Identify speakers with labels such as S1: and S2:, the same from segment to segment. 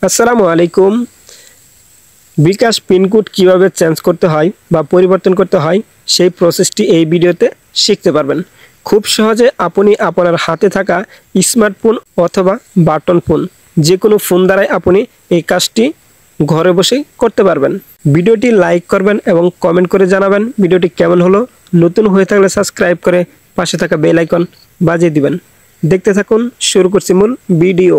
S1: আসসালামু আলাইকুম। বিকাশ পিনকোড কিভাবে চেঞ্জ করতে হয় বা পরিবর্তন করতে হয় সেই প্রসেসটি এই ভিডিওতে শিখতে পারবেন। খুব সহজে আপনি আপনার হাতে থাকা স্মার্টফোন অথবা বাটন ফোন যে কোনো ফোন দ্বারাই আপনি এই কাজটি ঘরে বসেই করতে পারবেন। ভিডিওটি লাইক করবেন এবং কমেন্ট করে জানাবেন ভিডিওটি কেমন হলো। নতুন হয়ে থাকলে সাবস্ক্রাইব করে পাশে থাকা বেল আইকন বাজিয়ে দিবেন। দেখতে থাকুন, শুরু করছি মূল ভিডিও।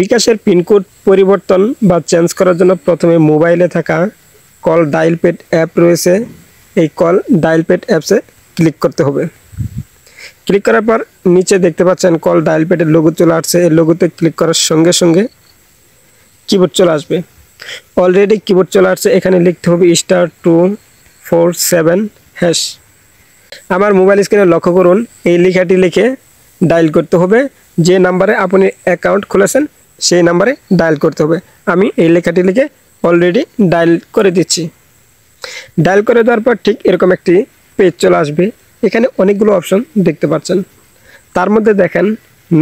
S1: বিকাশের পিনকোড পরিবর্তন বা চেঞ্জ করার জন্য প্রথমে মোবাইলে থাকা কল ডায়াল প্যাড অ্যাপ রয়েছে, এই কল ডায়াল প্যাড অ্যাপসে ক্লিক করতে হবে। ক্লিক করার পর নিচে দেখতে পাচ্ছেন কল ডায়াল প্যাডের লোগো চলে আসছে। এই লোগোতে ক্লিক করার সঙ্গে সঙ্গে কিবোর্ড চলে আসবে। অলরেডি কিবোর্ড চলে আসছে। এখানে লিখতে হবে *247#। আমার মোবাইল স্ক্রিনে লক্ষ্য করুন, এই লেখাটি লিখে ডায়াল করতে হবে। যে নাম্বারে আপনি অ্যাকাউন্ট খুলেছেন সেই নাম্বারে ডায়াল করতে হবে। আমি এই লেখাটি লিখে অলরেডি ডায়াল করে দিচ্ছি। ডায়াল করে দেওয়ার পর ঠিক এরকম একটি পেজ চলে আসবে। এখানে অনেকগুলো অপশন দেখতে পাচ্ছেন। তার মধ্যে দেখেন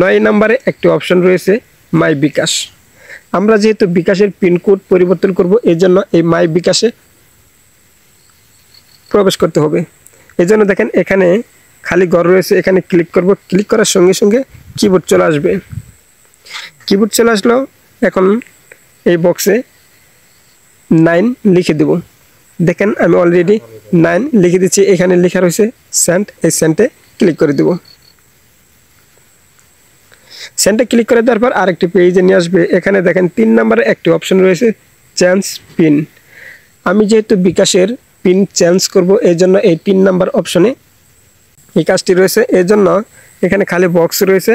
S1: 9 নম্বরে একটি অপশন রয়েছে মাই বিকাশ। আমরা যেহেতু বিকাশের পিনকোড পরিবর্তন করব, এই জন্য এই মাই বিকাশে প্রবেশ করতে হবে। এই জন্য দেখেন এখানে খালি ঘর রয়েছে, এখানে ক্লিক করব। ক্লিক করার সঙ্গে সঙ্গে কিবোর্ড চলে আসবে। কিবোর্ড চলে আসলো। এখন এই বক্সে 9 লিখে দেব। দেখেন আমি অলরেডি 9 লিখে দিচ্ছি। এখানে লেখা রয়েছে সেন্ড, এই সেন্টে ক্লিক করে দেব। সেন্টে ক্লিক করে দেওয়ার পর আরেকটি পেজে নিয়ে আসবে। এখানে দেখেন 3 নম্বরে একটি অপশন রয়েছে চেঞ্জ পিন। আমি যেহেতু বিকাশের পিন চেঞ্জ করব, এই জন্য এই 3 নম্বর অপশনে এই কাজটি রয়েছে। এই জন্য এখানে খালি বক্স রয়েছে,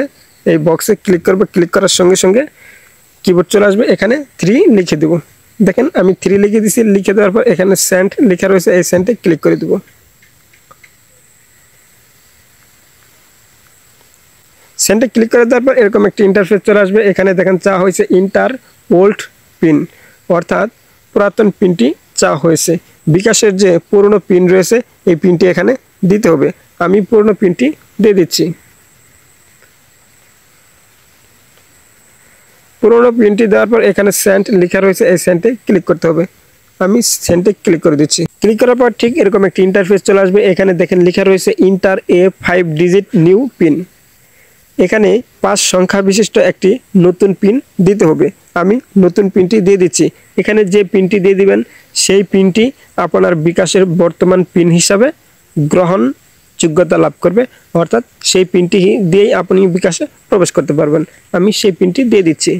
S1: এই বক্সে ক্লিক করব। ক্লিক করার সঙ্গে সঙ্গে কিবোর্ড চলে আসবে। এখানে 3 লিখে দেব। দেখেন আমি 3 লিখে দিয়েছি। লিখে দেওয়ার পর এখানে সেন্ড লেখা রয়েছে, এই সেন্টে ক্লিক করে দেব। সেন্টে ক্লিক করে দেওয়ার পর এরকম একটি ইন্টারফেস চলে আসবে। এখানে দেখেন চা হয়েছে ইন্টার ওল্ড পিন, অর্থাৎ পুরাতন পিনটি চা হয়েছে। বিকাশের যে পুরনো পিন রয়েছে এই পিনটি এখানে দিতে হবে। আমি পুরনো পিনটি দিয়ে দিচ্ছি। পুরনো পিনটি দেওয়ার পর এখানে সেন্ড লেখা রয়েছে, এই সেন্টে ক্লিক করতে হবে। আমি সেন্টে ক্লিক করে দিচ্ছি। ক্লিক করার পর ঠিক এরকম একটি ইন্টারফেস চলে আসবে। এখানে দেখেন লেখা রয়েছে ইন্টার এ 5 ডিজিট নিউ পিন। এখানে 5 সংখ্যা বিশিষ্ট একটি নতুন পিন দিতে হবে। আমি নতুন পিনটি দিয়ে দিচ্ছি। এখানে যে পিনটি দিয়ে দিবেন সেই পিনটি আপনার বিকাশের বর্তমান পিন হিসাবে গ্রহণযোগ্যতা লাভ করবে, অর্থাৎ সেই পিনটি দিয়েই আপনি বিকাশে প্রবেশ করতে পারবেন। আমি সেই পিনটি দিয়ে দিচ্ছি।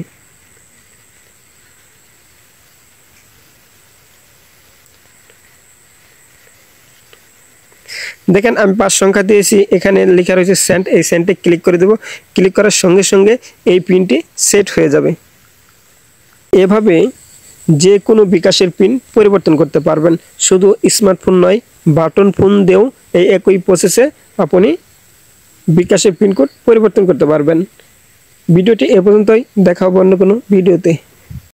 S1: দেখেন আমি 5 সংখ্যা দিয়েছি। এখানে লেখা রয়েছে সেন্ড, এই সেন্টে ক্লিক করে দেব। ক্লিক করার সঙ্গে সঙ্গে এই পিনটি সেট হয়ে যাবে। এভাবে যে কোনো বিকাশের পিন পরিবর্তন করতে পারবেন। শুধু স্মার্টফোন নয়, বাটন ফোন দিয়েও এই একই প্রসেসে আপনি বিকাশের পিনকোড পরিবর্তন করতে পারবেন। ভিডিওটি এ পর্যন্তই, দেখা হবে অন্য কোনো ভিডিওতে।